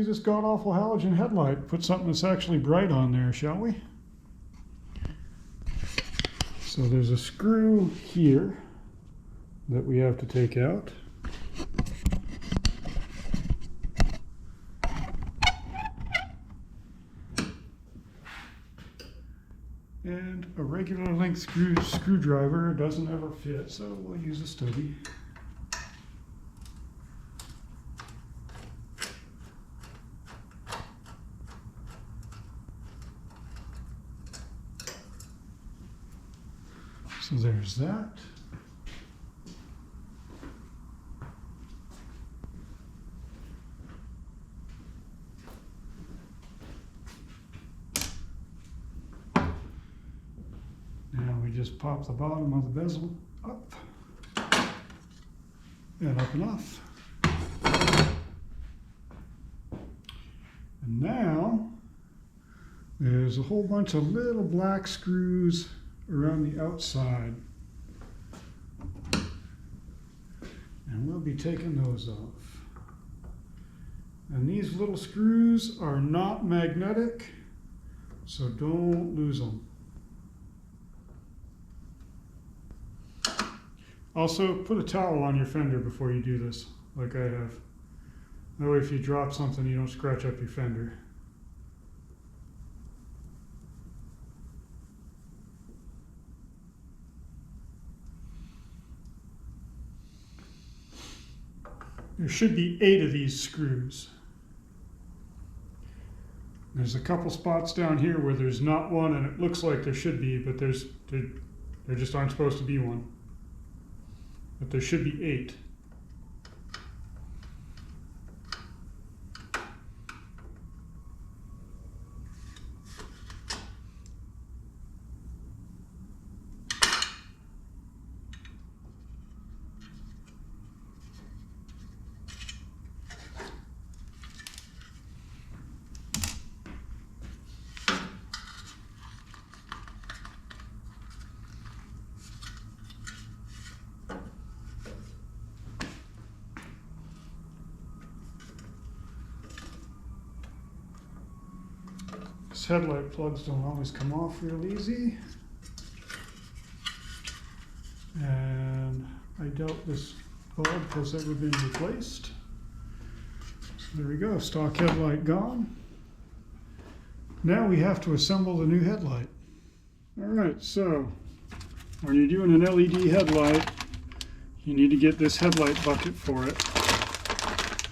use this god-awful halogen headlight. Put something that's actually bright on there, shall we? So there's a screw here that we have to take out. And a regular length screwdriver doesn't ever fit, so we'll use a stubby. So there's that. Now we just pop the bottom of the bezel up and up enough. And now there's a whole bunch of little black screws around the outside. And we'll be taking those off. And these little screws are not magnetic, so don't lose them. Also, put a towel on your fender before you do this, like I have. That way if you drop something, you don't scratch up your fender. There should be 8 of these screws. There's a couple spots down here where there's not one, and it looks like there should be, but there just aren't supposed to be one. But there should be 8. These headlight plugs don't always come off real easy. And I doubt this bulb has ever been replaced. So there we go, stock headlight gone. Now we have to assemble the new headlight. All right, so when you're doing an LED headlight, you need to get this headlight bucket for it,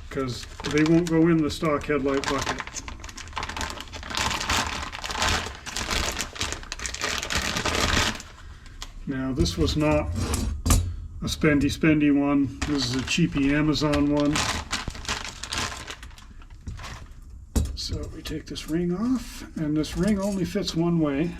because they won't go in the stock headlight bucket. Now this was not a spendy one. This is a cheapy Amazon one. So we take this ring off, and this ring only fits one way.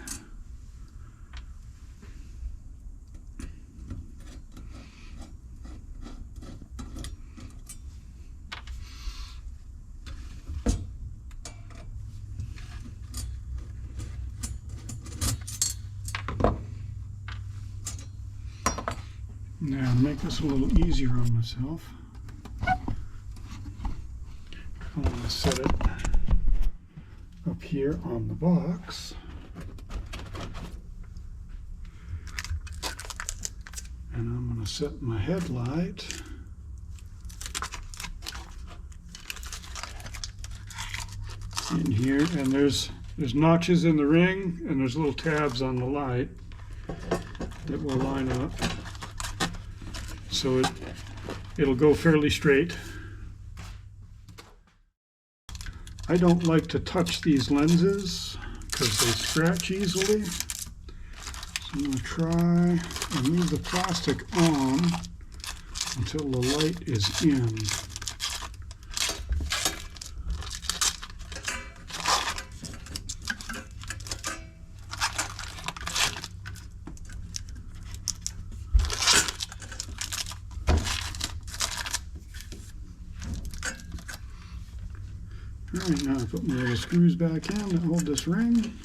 Now, to make this a little easier on myself, I want to set it up here on the box. And I'm going to set my headlight in here. And there's notches in the ring, and there's little tabs on the light that will line up. So it'll go fairly straight. I don't like to touch these lenses because they scratch easily. So I'm going to try and leave the plastic on until the light is in. Alright, now I put my little screws back in to hold this ring.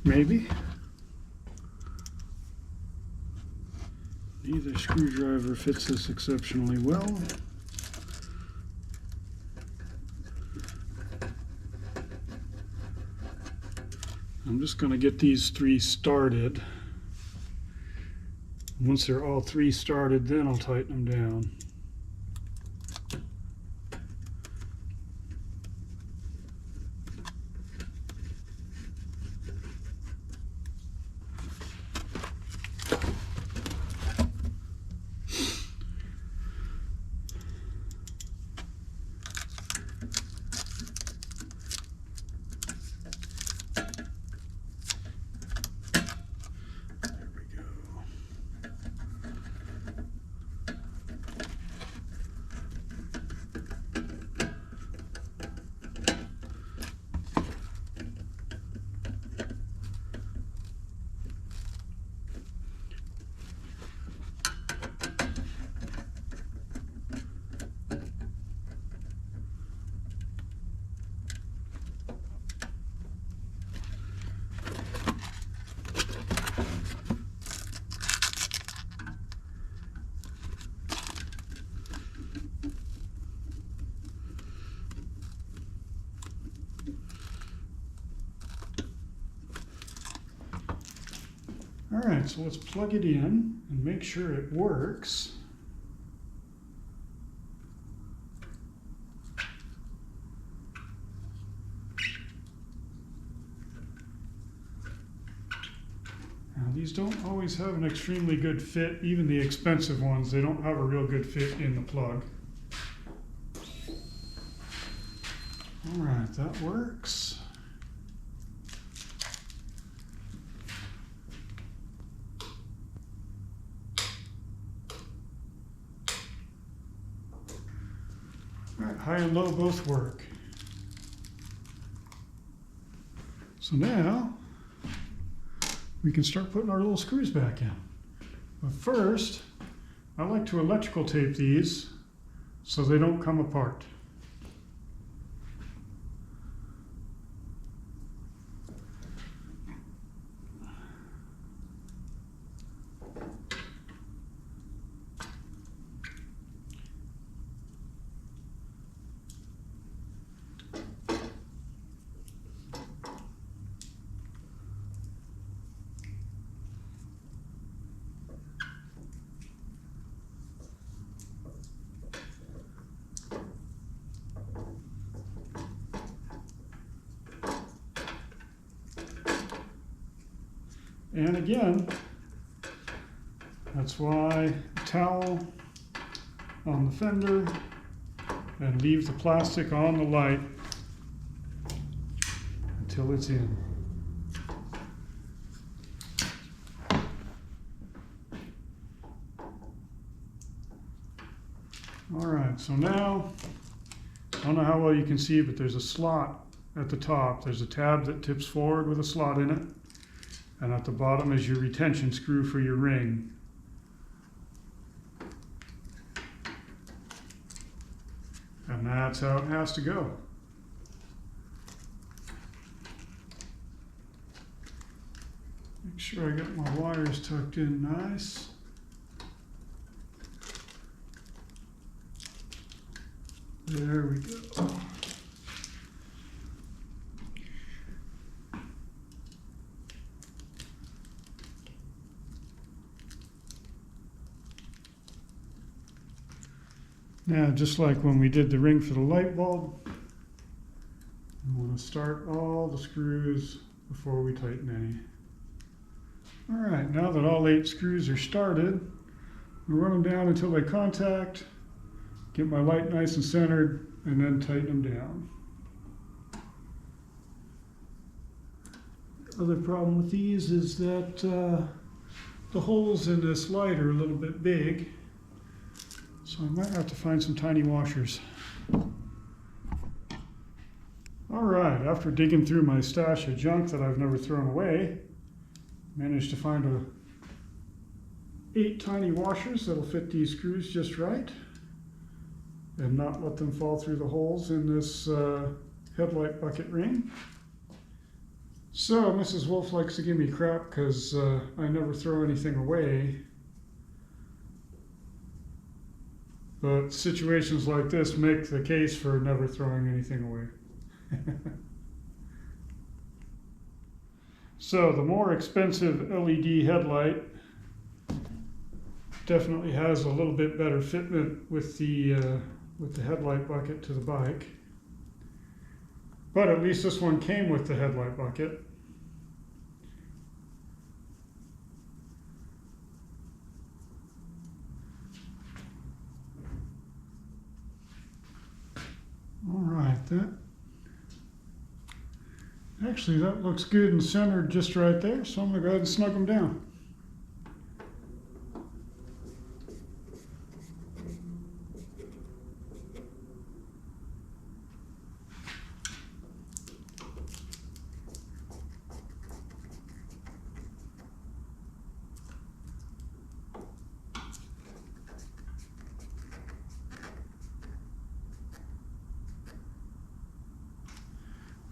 Maybe. Either screwdriver fits this exceptionally well. I'm just going to get these 3 started. Once they're all 3 started, then I'll tighten them down. All right, so let's plug it in and make sure it works. Now, these don't always have an extremely good fit. Even the expensive ones, they don't have a real good fit in the plug. All right, that works. All right, high and low both work. So now we can start putting our little screws back in. But first, I like to electrical tape these so they don't come apart. And again, that's why towel on the fender and leave the plastic on the light until it's in. All right, so now, I don't know how well you can see, but there's a slot at the top. There's a tab that tips forward with a slot in it. And at the bottom is your retention screw for your ring. And that's how it has to go. Make sure I got my wires tucked in nice. There we go. Now, just like when we did the ring for the light bulb, we want to start all the screws before we tighten any. All right, now that all 8 screws are started, I'll run them down until they contact, get my light nice and centered, and then tighten them down. The other problem with these is that the holes in this light are a little bit big. So I might have to find some tiny washers. All right, after digging through my stash of junk that I've never thrown away, managed to find 8 tiny washers that'll fit these screws just right and not let them fall through the holes in this headlight bucket ring. So Mrs. Wolf likes to give me crap because I never throw anything away. But situations like this make the case for never throwing anything away. So the more expensive LED headlight definitely has a little bit better fitment with the headlight bucket to the bike. But at least this one came with the headlight bucket. All right, actually that looks good and centered just right there, so I'm gonna go ahead and snug them down.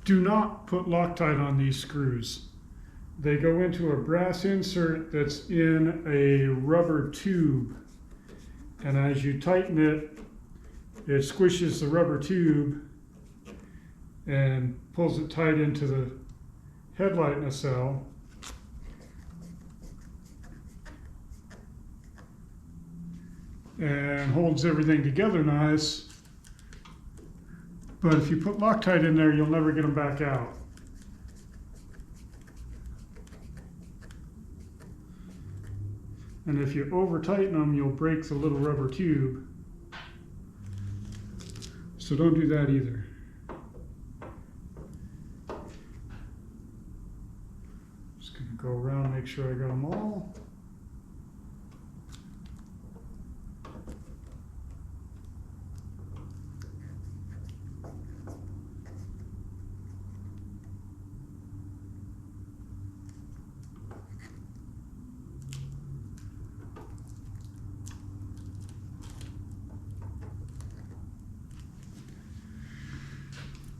Do not put Loctite on these screws. They go into a brass insert that's in a rubber tube. And as you tighten it, it squishes the rubber tube and pulls it tight into the headlight nacelle. And holds everything together nice. But if you put Loctite in there, you'll never get them back out. And if you over tighten them, you'll break the little rubber tube. So don't do that either. Just gonna go around, make sure I got them all.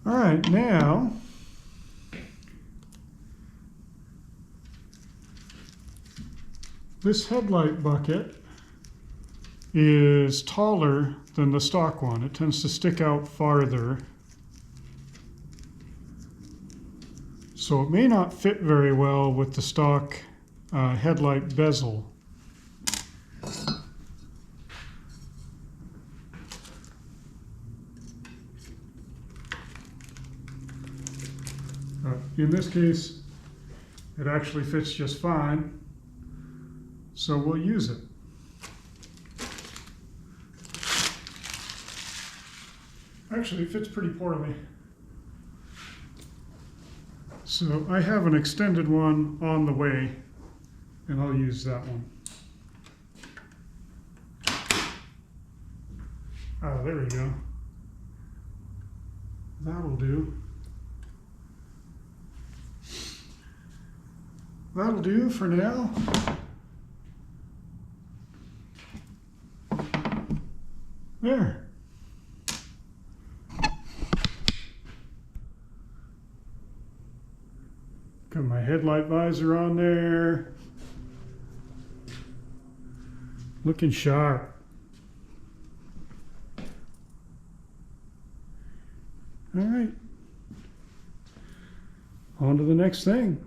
All right, now this headlight bucket is taller than the stock one. It tends to stick out farther. So it may not fit very well with the stock headlight bezel. In this case, it actually fits just fine, so we'll use it. Actually, it fits pretty poorly. So I have an extended one on the way, and I'll use that one. Ah, there we go. That'll do. That'll do for now. There. Got my headlight visor on there. Looking sharp. All right. On to the next thing.